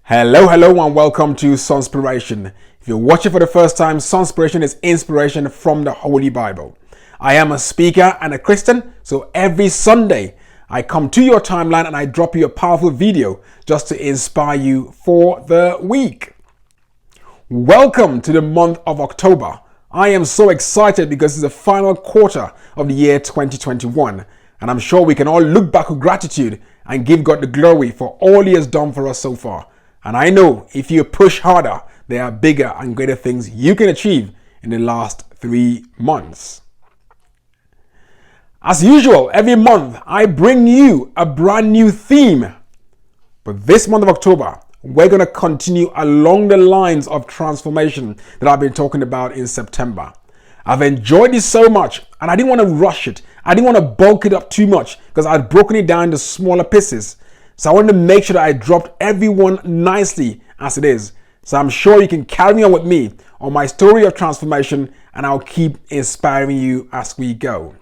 Hello, and welcome to Sunspiration. If you're watching for the first time, Sunspiration is inspiration from the Holy Bible. I am a speaker and a Christian, so every Sunday I come to your timeline and I drop you a powerful video just to inspire you for the week. Welcome to the month of October. I am so excited because it's the final quarter of the year 2021, and I'm sure we can all look back with gratitude and give God the glory for all He has done for us so far. And I know if you push harder, there are bigger and greater things you can achieve in the last 3 months. As usual, every month I bring you a brand new theme. But this month of October, we're going to continue along the lines of transformation that I've been talking about in September. I've enjoyed this so much and I didn't want to rush it. I didn't want to bulk it up too much because I'd broken it down into smaller pieces. So I wanted to make sure that I dropped everyone nicely as it is. So I'm sure you can carry on with me on my story of transformation and I'll keep inspiring you as we go.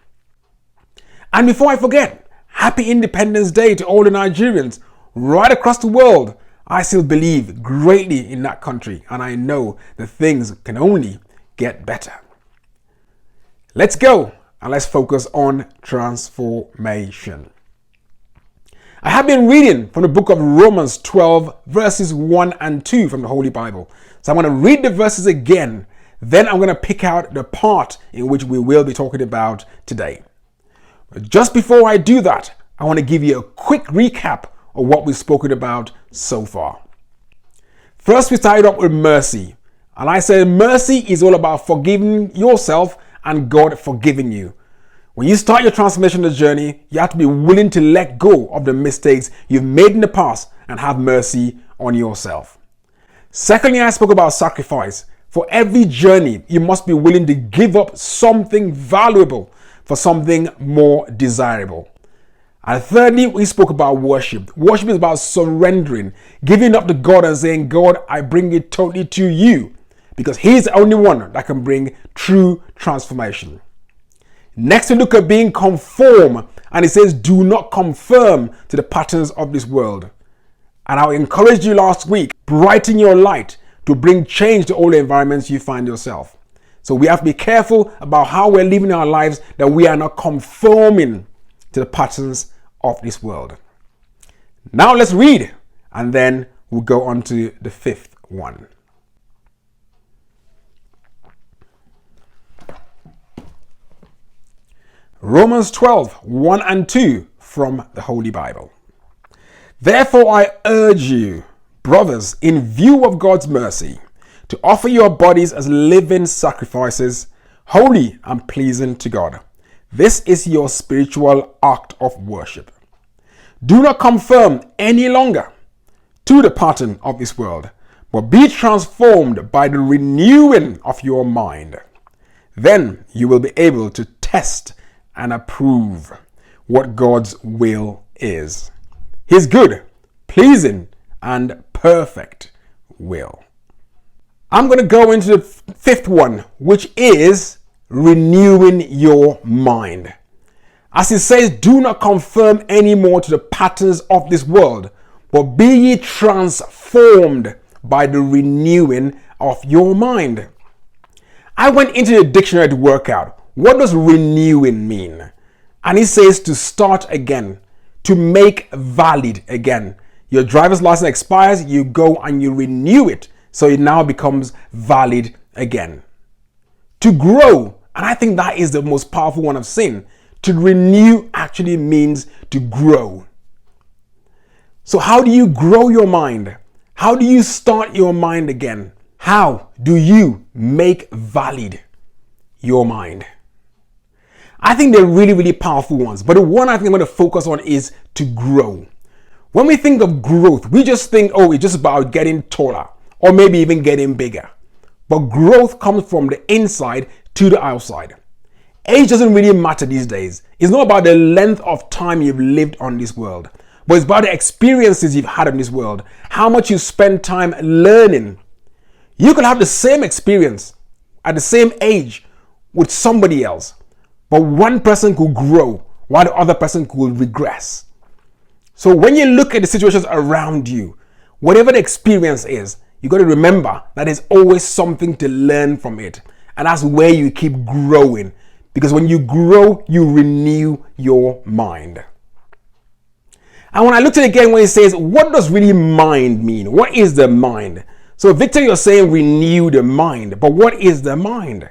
And before I forget, happy Independence Day to all the Nigerians right across the world. I still believe greatly in that country and I know that things can only get better. Let's go and let's focus on transformation. I have been reading from the book of Romans 12 verses 1 and 2 from the Holy Bible. So I'm going to read the verses again. Then I'm going to pick out the part in which we will be talking about today. But just before I do that, I want to give you a quick recap of what we've spoken about so far. First, we started up with mercy. And I said mercy is all about forgiving yourself and God forgiving you. When you start your transformational journey, you have to be willing to let go of the mistakes you've made in the past and have mercy on yourself. Secondly, I spoke about sacrifice. For every journey, you must be willing to give up something valuable for something more desirable. And thirdly, we spoke about worship. Worship is about surrendering, giving up to God and saying, God, I bring it totally to you, because He's the only one that can bring true transformation. Next, we look at being conformed, and it says, do not conform to the patterns of this world. And I encouraged you last week, brighten your light to bring change to all the environments you find yourself. So we have to be careful about how we're living our lives, that we are not conforming to the patterns of this world. Now let's read, and then we'll go on to the fifth one. Romans 12, 1 and 2 from the Holy Bible. Therefore I urge you, brothers, in view of God's mercy, to offer your bodies as living sacrifices, holy and pleasing to God. This is your spiritual act of worship. Do not conform any longer to the pattern of this world, but be transformed by the renewing of your mind. Then you will be able to test and approve what God's will is. His good, pleasing, and perfect will. I'm going to go into the fifth one, which is renewing your mind. As it says, do not conform anymore to the patterns of this world, but be ye transformed by the renewing of your mind. I went into the dictionary to work out, what does renewing mean? And it says to start again, to make valid again. Your driver's license expires, you go and you renew it, so it now becomes valid again. To grow, and I think that is the most powerful one I've seen. To renew actually means to grow. So how do you grow your mind? How do you start your mind again? How do you make valid your mind? I think they're really, really powerful ones. But the one I think I'm going to focus on is to grow. When we think of growth, we just think, oh, it's just about getting taller or maybe even getting bigger. But growth comes from the inside to the outside. Age doesn't really matter these days. It's not about the length of time you've lived on this world, but it's about the experiences you've had in this world, how much you spend time learning. You could have the same experience at the same age with somebody else, but one person could grow while the other person could regress. So when you look at the situations around you, whatever the experience is, you got to remember that there's always something to learn from it. And that's where you keep growing. Because when you grow, you renew your mind. And when I looked at it again, when it says, what does really mind mean? What is the mind? So Victor, you're saying renew the mind. But what is the mind?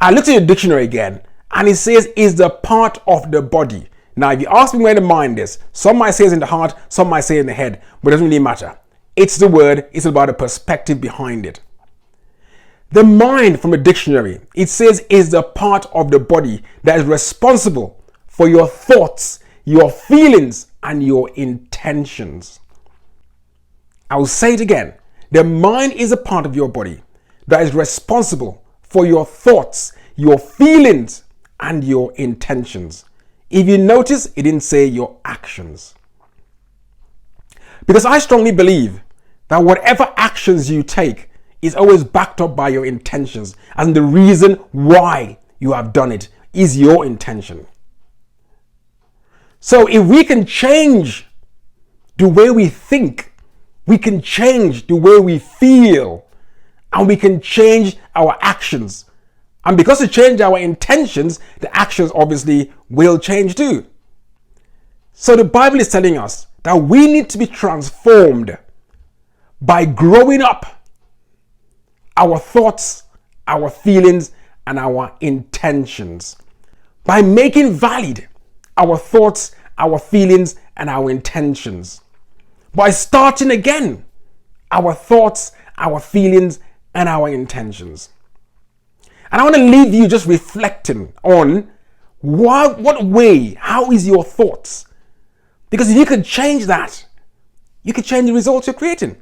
I looked at the dictionary again, and it says is the part of the body. Now, if you ask me where the mind is, some might say it's in the heart, some might say in the head, but it doesn't really matter. It's the word, it's about the perspective behind it. The mind from the dictionary, it says is the part of the body that is responsible for your thoughts, your feelings, and your intentions. I will say it again. The mind is a part of your body that is responsible for your thoughts, your feelings, and your intentions. If you notice, it didn't say your actions. Because I strongly believe that whatever actions you take is always backed up by your intentions, and the reason why you have done it is your intention. So if we can change the way we think, we can change the way we feel, and we can change our actions. And because we change our intentions, the actions obviously will change too. So the Bible is telling us that we need to be transformed by growing up our thoughts, our feelings, and our intentions. By making valid our thoughts, our feelings, and our intentions. By starting again our thoughts, our feelings, and our intentions. And I want to leave you just reflecting on what way, how is your thoughts? Because if you can change that, you can change the results you're creating.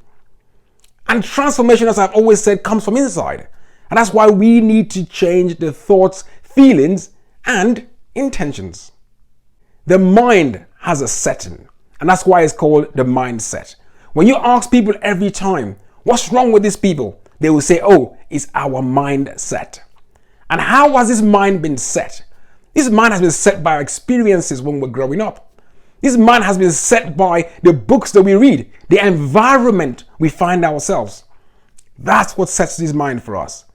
And transformation, as I've always said, comes from inside. And that's why we need to change the thoughts, feelings, and intentions. The mind has a setting, and that's why it's called the mindset. When you ask people every time, what's wrong with these people? They will say, oh, it's our mindset. And how has this mind been set? This mind has been set by our experiences when we're growing up. This mind has been set by the books that we read, the environment we find ourselves. That's what sets this mind for us.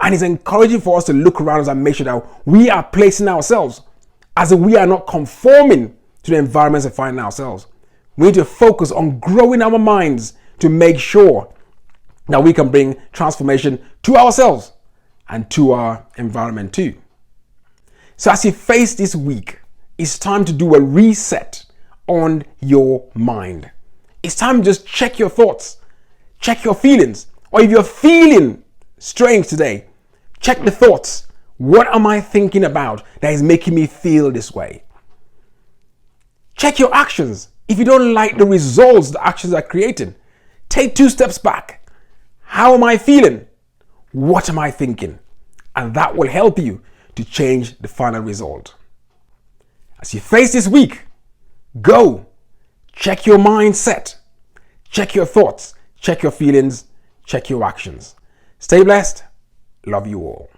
And it's encouraging for us to look around us and make sure that we are placing ourselves as if we are not conforming to the environments we find ourselves. We need to focus on growing our minds to make sure that we can bring transformation to ourselves and to our environment too. So as you face this week, it's time to do a reset on your mind. It's time to just check your thoughts, check your feelings, or if you're feeling strange today, check the thoughts. What am I thinking about that is making me feel this way? Check your actions. If you don't like the results the actions are creating, take 2 steps back. How am I feeling? What am I thinking? And that will help you to change the final result. As you face this week, go check your mindset, check your thoughts, check your feelings, check your actions. Stay blessed. Love you all.